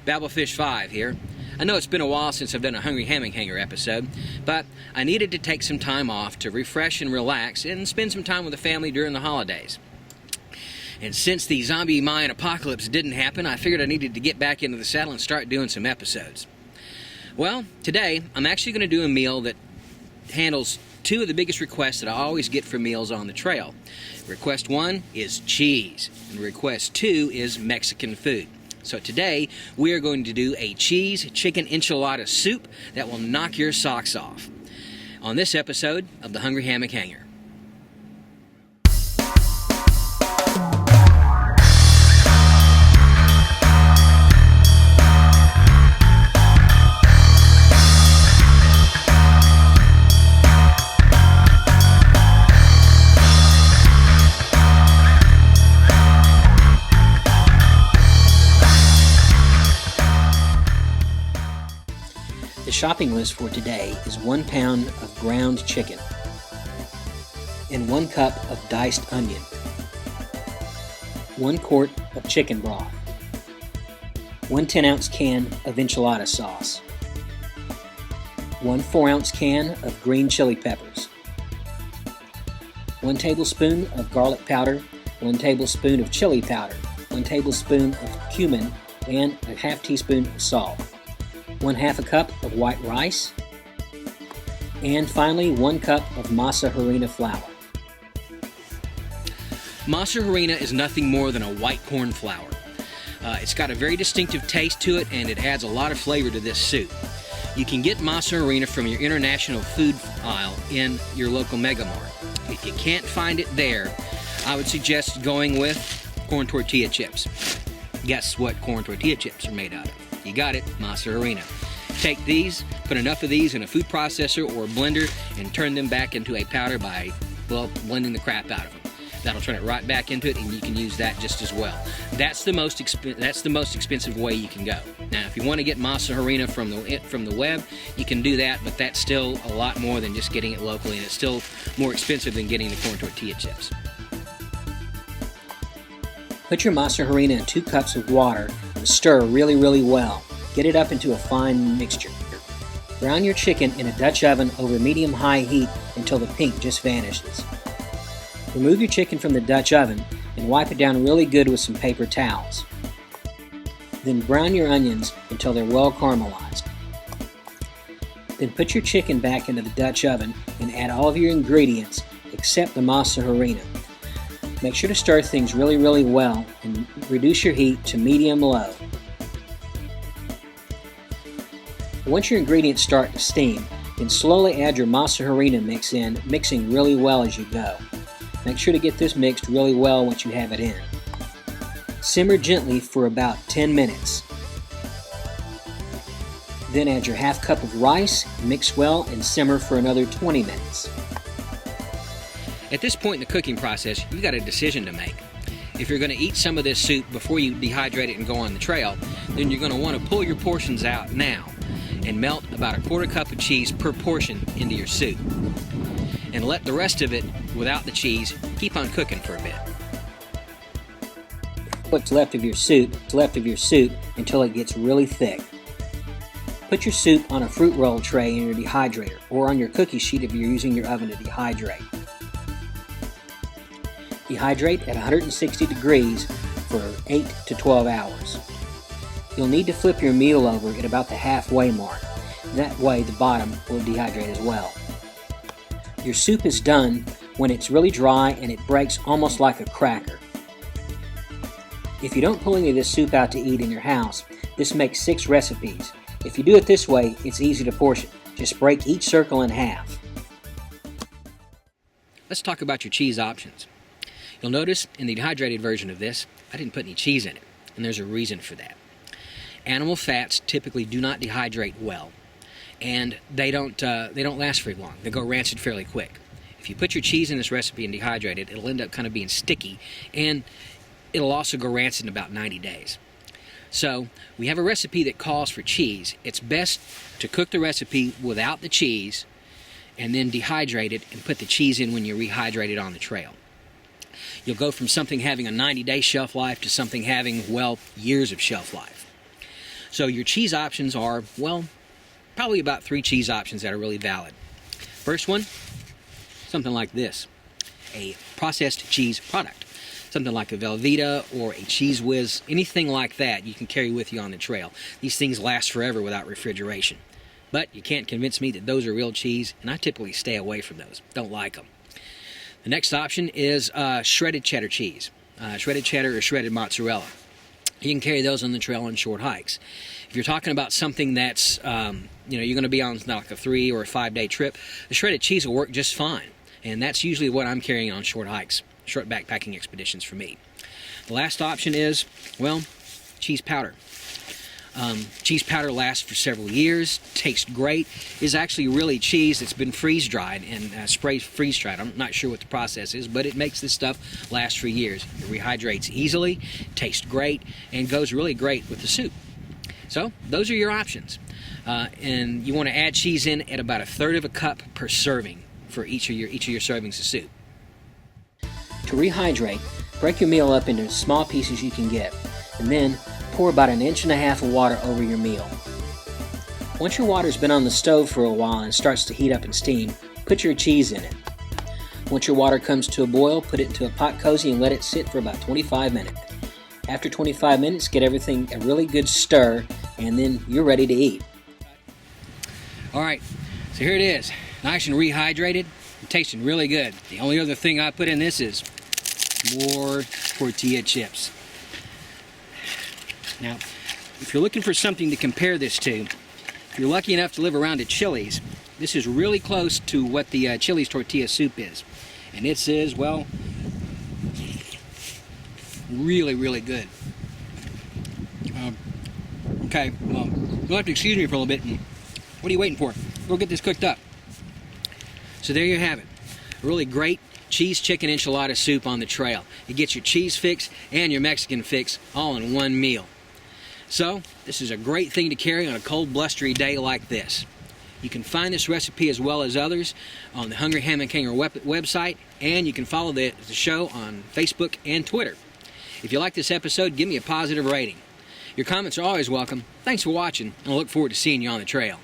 Babblefish 5 here. I know it's been a while since I've done a Hungry Hammock Hanger episode, but I needed to take some time off to refresh and relax and spend some time with the family during the holidays. And since the zombie Mayan apocalypse didn't happen, I figured I needed to get back into the saddle and start doing some episodes. Well, today I'm actually going to do a meal that handles two of the biggest requests that I always get for meals on the trail. Request 1 is cheese, and request 2 is Mexican food. So today, we are going to do a cheese chicken enchilada soup that will knock your socks off on this episode of the Hungry Hammock Hanger. The shopping list for today is 1 pound of ground chicken and 1 cup of diced onion, 1 quart of chicken broth, 1 10-ounce can of enchilada sauce, 1 4-ounce can of green chili peppers, 1 tablespoon of garlic powder, 1 tablespoon of chili powder, 1 tablespoon of cumin, and a half teaspoon of salt. 1/2 a cup of white rice, and finally 1 cup of masa harina flour. Masa harina is nothing more than a white corn flour. It's got a very distinctive taste to it, and it adds a lot of flavor to this soup. You can get masa harina from your international food aisle in your local Mega Mart. If you can't find it there, I would suggest going with corn tortilla chips. Guess what corn tortilla chips are made out of? You got it, masa harina. Take these, put enough of these in a food processor or a blender, and turn them back into a powder by, blending the crap out of them. That'll turn it right back into it, and you can use that just as well. That's the most expensive way you can go. Now, if you want to get masa harina from the web, you can do that, but that's still a lot more than just getting it locally, and it's still more expensive than getting the corn tortilla chips. Put your masa harina in 2 cups of water and stir really well. Get it up into a fine mixture. Brown your chicken in a Dutch oven over medium-high heat until the pink just vanishes. Remove your chicken from the Dutch oven and wipe it down really good with some paper towels. Then brown your onions until they're well caramelized. Then put your chicken back into the Dutch oven and add all of your ingredients except the masa harina. Make sure to stir things really well and reduce your heat to medium-low. Once your ingredients start to steam, then slowly add your masa harina mix in, mixing really well as you go. Make sure to get this mixed really well once you have it in. Simmer gently for about 10 minutes. Then add your 1/2 cup of rice, mix well, and simmer for another 20 minutes. At this point in the cooking process, you've got a decision to make. If you're going to eat some of this soup before you dehydrate it and go on the trail, then you're going to want to pull your portions out now and melt about 1/4 cup of cheese per portion into your soup. And let the rest of it, without the cheese, keep on cooking for a bit. What's left of your soup until it gets really thick. Put your soup on a fruit roll tray in your dehydrator or on your cookie sheet if you're using your oven to dehydrate. Dehydrate at 160 degrees for 8 to 12 hours. You'll need to flip your meal over at about the halfway mark. That way the bottom will dehydrate as well. Your soup is done when it's really dry and it breaks almost like a cracker. If you don't pull any of this soup out to eat in your house, this makes 6 recipes. If you do it this way, it's easy to portion. Just break each circle in half. Let's talk about your cheese options. You'll notice in the dehydrated version of this, I didn't put any cheese in it, and there's a reason for that. Animal fats typically do not dehydrate well, and they don't last very long. They go rancid fairly quick. If you put your cheese in this recipe and dehydrate it, it'll end up kind of being sticky, and it'll also go rancid in about 90 days. So we have a recipe that calls for cheese. It's best to cook the recipe without the cheese and then dehydrate it and put the cheese in when you rehydrate it on the trail. You'll go from something having a 90-day shelf life to something having, well, years of shelf life. So your cheese options are, well, probably about 3 cheese options that are really valid. First one, something like this, a processed cheese product. Something like a Velveeta or a Cheese Whiz, anything like that you can carry with you on the trail. These things last forever without refrigeration. But you can't convince me that those are real cheese, and I typically stay away from those. Don't like them. The next option is shredded cheddar cheese. Shredded cheddar or shredded mozzarella. You can carry those on the trail on short hikes. If you're talking about something that's, you're going to be on like a 3 or a 5-day trip, the shredded cheese will work just fine. And that's usually what I'm carrying on short hikes, short backpacking expeditions for me. The last option is, well, cheese powder. Cheese powder lasts for several years, tastes great, is actually really cheese that's been freeze-dried and sprayed freeze-dried. I'm not sure what the process is, but it makes this stuff last for years. It rehydrates easily, tastes great, and goes really great with the soup. So those are your options. And you want to add cheese in at about 1/3 of a cup per serving for each of your servings of soup. To rehydrate, break your meal up into small pieces you can get, and then pour about 1.5 inches of water over your meal. Once your water's been on the stove for a while and starts to heat up and steam, put your cheese in it. Once your water comes to a boil, put it into a pot cozy and let it sit for about 25 minutes. After 25 minutes, get everything a really good stir, and then you're ready to eat. Alright, so here it is. Nice and rehydrated and tasting really good. The only other thing I put in this is more tortilla chips. Now, if you're looking for something to compare this to, if you're lucky enough to live around at Chili's, this is really close to what the Chili's tortilla soup is. And it is, well, really, really good. Okay, well, you'll have to excuse me for a little bit. And what are you waiting for? Go get this cooked up. So there you have it. A really great cheese chicken enchilada soup on the trail. It gets your cheese fix and your Mexican fix all in one meal. So this is a great thing to carry on a cold, blustery day like this. You can find this recipe as well as others on the Hungry Hammock Hanger website, and you can follow the show on Facebook and Twitter. If you like this episode, give me a positive rating. Your comments are always welcome. Thanks for watching, and I look forward to seeing you on the trail.